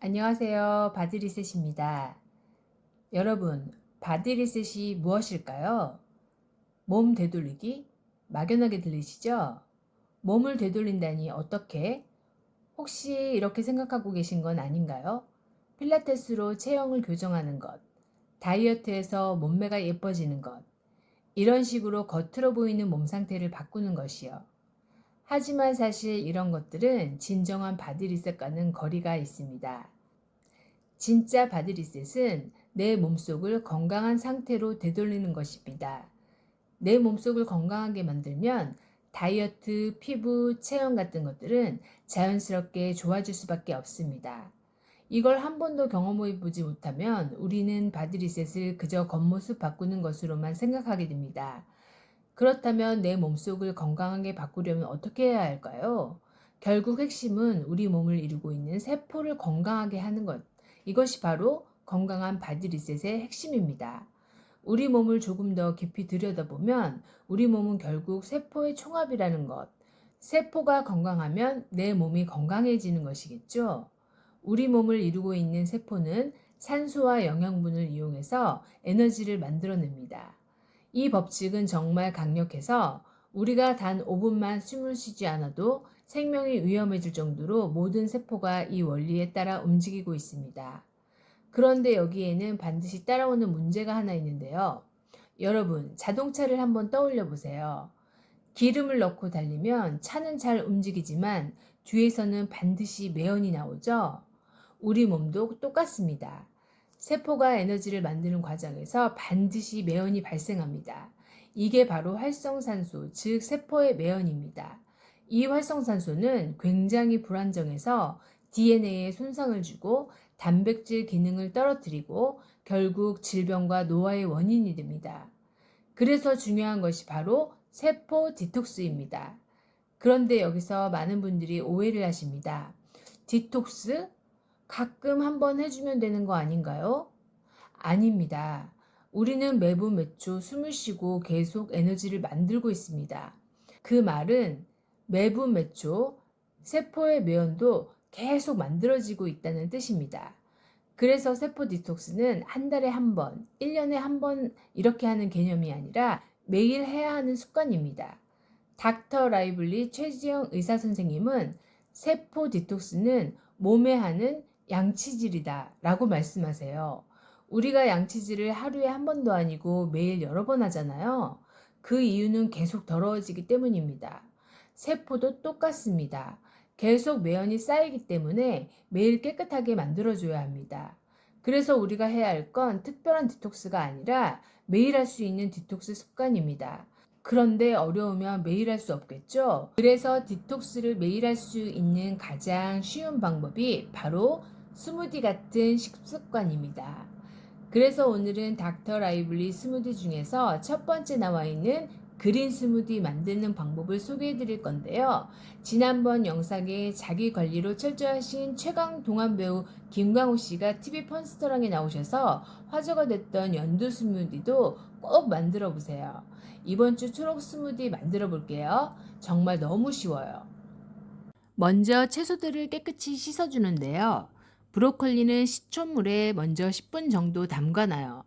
안녕하세요. 바디리셋입니다. 여러분, 바디리셋이 무엇일까요? 몸 되돌리기? 막연하게 들리시죠? 몸을 되돌린다니 어떻게? 혹시 이렇게 생각하고 계신 건 아닌가요? 필라테스로 체형을 교정하는 것, 다이어트에서 몸매가 예뻐지는 것, 이런 식으로 겉으로 보이는 몸 상태를 바꾸는 것이요. 하지만 사실 이런 것들은 진정한 바디리셋과는 거리가 있습니다. 진짜 바디 리셋은 내 몸속을 건강한 상태로 되돌리는 것입니다. 내 몸속을 건강하게 만들면 다이어트, 피부, 체형 같은 것들은 자연스럽게 좋아질 수밖에 없습니다. 이걸 한 번도 경험해 보지 못하면 우리는 바디 리셋을 그저 겉모습 바꾸는 것으로만 생각하게 됩니다. 그렇다면 내 몸속을 건강하게 바꾸려면 어떻게 해야 할까요? 결국 핵심은 우리 몸을 이루고 있는 세포를 건강하게 하는 것. 이것이 바로 건강한 바디 리셋의 핵심입니다. 우리 몸을 조금 더 깊이 들여다보면 우리 몸은 결국 세포의 총합이라는 것. 세포가 건강하면 내 몸이 건강해지는 것이겠죠. 우리 몸을 이루고 있는 세포는 산소와 영양분을 이용해서 에너지를 만들어냅니다. 이 법칙은 정말 강력해서 우리가 단 5분만 숨을 쉬지 않아도 생명이 위험해질 정도로 모든 세포가 이 원리에 따라 움직이고 있습니다. 그런데 여기에는 반드시 따라오는 문제가 하나 있는데요. 여러분, 자동차를 한번 떠올려 보세요. 기름을 넣고 달리면 차는 잘 움직이지만 뒤에서는 반드시 매연이 나오죠? 우리 몸도 똑같습니다. 세포가 에너지를 만드는 과정에서 반드시 매연이 발생합니다. 이게 바로 활성산소, 즉 세포의 매연입니다. 이 활성산소는 굉장히 불안정해서 DNA에 손상을 주고 단백질 기능을 떨어뜨리고 결국 질병과 노화의 원인이 됩니다. 그래서 중요한 것이 바로 세포 디톡스입니다. 그런데 여기서 많은 분들이 오해를 하십니다. 디톡스? 가끔 한번 해주면 되는 거 아닌가요? 아닙니다. 우리는 매분 매초 숨을 쉬고 계속 에너지를 만들고 있습니다. 그 말은 매분 매초 세포의 매연도 계속 만들어지고 있다는 뜻입니다. 그래서 세포 디톡스는 한 달에 한 번, 1년에 한 번 이렇게 하는 개념이 아니라 매일 해야 하는 습관입니다. 닥터 라이블리 최지영 의사 선생님은 세포 디톡스는 몸에 하는 양치질이다 라고 말씀하세요. 우리가 양치질을 하루에 한 번도 아니고 매일 여러 번 하잖아요. 그 이유는 계속 더러워지기 때문입니다. 세포도 똑같습니다. 계속 매연이 쌓이기 때문에 매일 깨끗하게 만들어줘야 합니다. 그래서 우리가 해야 할 건 특별한 디톡스가 아니라 매일 할 수 있는 디톡스 습관입니다. 그런데 어려우면 매일 할 수 없겠죠? 그래서 디톡스를 매일 할 수 있는 가장 쉬운 방법이 바로 스무디 같은 식습관입니다. 그래서 오늘은 닥터 라이블리 스무디 중에서 첫 번째 나와 있는 그린 스무디 만드는 방법을 소개해 드릴 건데요. 지난번 영상에 자기 관리로 철저하신 최강 동안 배우 김광호 씨가 TV 펀스터랑에 나오셔서 화제가 됐던 연두 스무디도 꼭 만들어 보세요. 이번 주 초록 스무디 만들어 볼게요. 정말 너무 쉬워요. 먼저 채소들을 깨끗이 씻어주는데요. 브로콜리는 식초물에 먼저 10분 정도 담가놔요.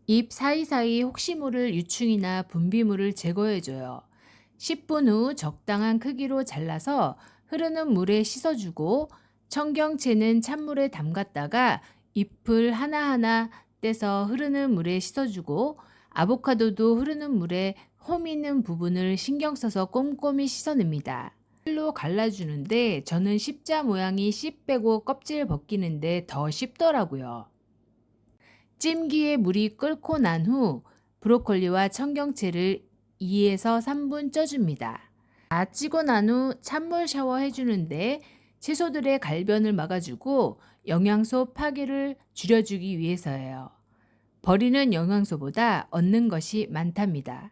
잎 사이사이 혹시모를 유충이나 분비물을 제거해줘요. 10분 후 적당한 크기로 잘라서 흐르는 물에 씻어주고 청경채는 찬물에 담갔다가 잎을 하나하나 떼서 흐르는 물에 씻어주고 아보카도도 흐르는 물에 홈 있는 부분을 신경 써서 꼼꼼히 씻어냅니다. 칼로 갈라주는데 저는 십자 모양이 씨 빼고 껍질 벗기는데 더 쉽더라고요. 찜기에 물이 끓고 난 후 브로콜리와 청경채를 2에서 3분 쪄줍니다. 다 찌고 난 후 찬물 샤워해주는데 채소들의 갈변을 막아주고 영양소 파괴를 줄여주기 위해서예요. 버리는 영양소보다 얻는 것이 많답니다.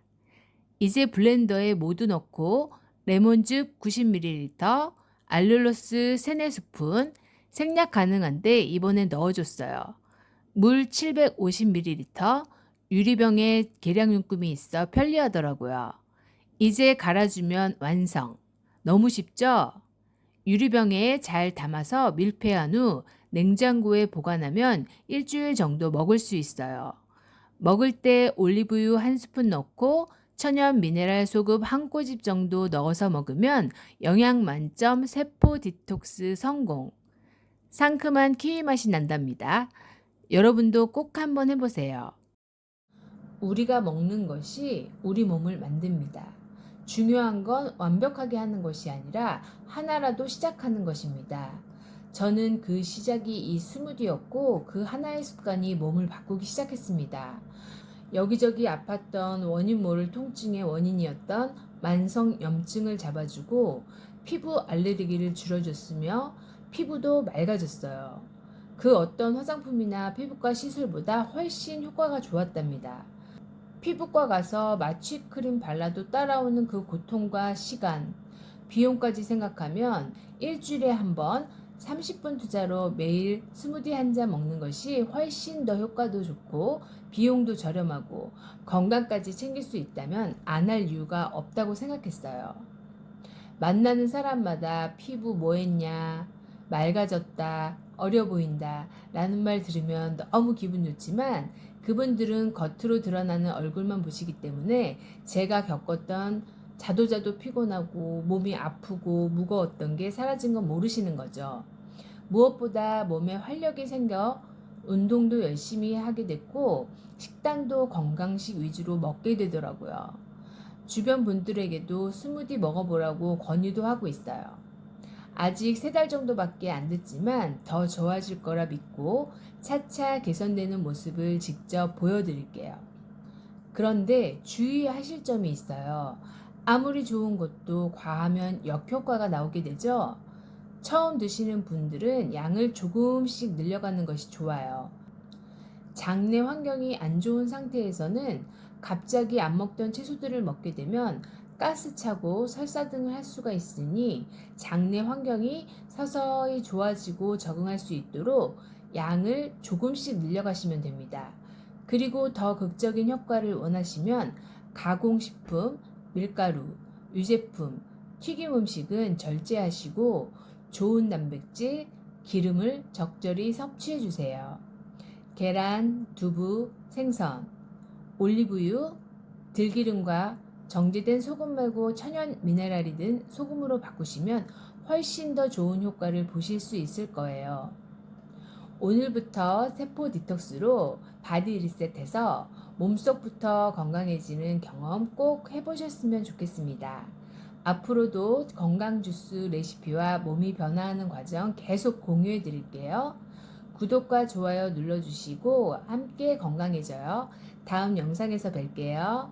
이제 블렌더에 모두 넣고 레몬즙 90ml, 알룰로스 3, 4스푼, 생략 가능한데 이번에 넣어줬어요. 물 750ml, 유리병에 계량용품이 있어 편리하더라고요. 이제 갈아주면 완성. 너무 쉽죠? 유리병에 잘 담아서 밀폐한 후 냉장고에 보관하면 일주일 정도 먹을 수 있어요. 먹을 때 올리브유 한 스푼 넣고 천연 미네랄 소금 한 꼬집 정도 넣어서 먹으면 영양 만점 세포 디톡스 성공. 상큼한 키위 맛이 난답니다. 여러분도 꼭 한번 해보세요. 우리가 먹는 것이 우리 몸을 만듭니다. 중요한 건 완벽하게 하는 것이 아니라 하나라도 시작하는 것입니다. 저는 그 시작이 이 스무디였고 그 하나의 습관이 몸을 바꾸기 시작했습니다. 여기저기 아팠던 원인 모를 통증의 원인이었던 만성 염증을 잡아주고 피부 알레르기를 줄여줬으며 피부도 맑아졌어요. 그 어떤 화장품이나 피부과 시술보다 훨씬 효과가 좋았답니다. 피부과 가서 마취 크림 발라도 따라오는 그 고통과 시간, 비용까지 생각하면 일주일에 한 번 30분 투자로 매일 스무디 한 잔 먹는 것이 훨씬 더 효과도 좋고 비용도 저렴하고 건강까지 챙길 수 있다면 안 할 이유가 없다고 생각했어요. 만나는 사람마다 피부 뭐 했냐, 맑아졌다, 어려 보인다 라는 말 들으면 너무 기분 좋지만 그분들은 겉으로 드러나는 얼굴만 보시기 때문에 제가 겪었던 자도자도 피곤하고 몸이 아프고 무거웠던 게 사라진 건 모르시는 거죠. 무엇보다 몸에 활력이 생겨 운동도 열심히 하게 됐고 식단도 건강식 위주로 먹게 되더라고요. 주변 분들에게도 스무디 먹어보라고 권유도 하고 있어요. 아직 3달 정도밖에 안 됐지만 더 좋아질 거라 믿고 차차 개선되는 모습을 직접 보여드릴게요. 그런데 주의하실 점이 있어요. 아무리 좋은 것도 과하면 역효과가 나오게 되죠. 처음 드시는 분들은 양을 조금씩 늘려가는 것이 좋아요. 장내 환경이 안 좋은 상태에서는 갑자기 안 먹던 채소들을 먹게 되면 가스 차고 설사 등을 할 수가 있으니 장내 환경이 서서히 좋아지고 적응할 수 있도록 양을 조금씩 늘려가시면 됩니다. 그리고 더 극적인 효과를 원하시면 가공식품, 밀가루, 유제품, 튀김 음식은 절제하시고 좋은 단백질, 기름을 적절히 섭취해 주세요. 계란, 두부, 생선, 올리브유, 들기름과 정제된 소금 말고 천연 미네랄이 든 소금으로 바꾸시면 훨씬 더 좋은 효과를 보실 수 있을 거예요. 오늘부터 세포 디톡스로 바디 리셋해서 몸속부터 건강해지는 경험 꼭 해보셨으면 좋겠습니다. 앞으로도 건강 주스 레시피와 몸이 변화하는 과정 계속 공유해 드릴게요. 구독과 좋아요 눌러주시고 함께 건강해져요. 다음 영상에서 뵐게요.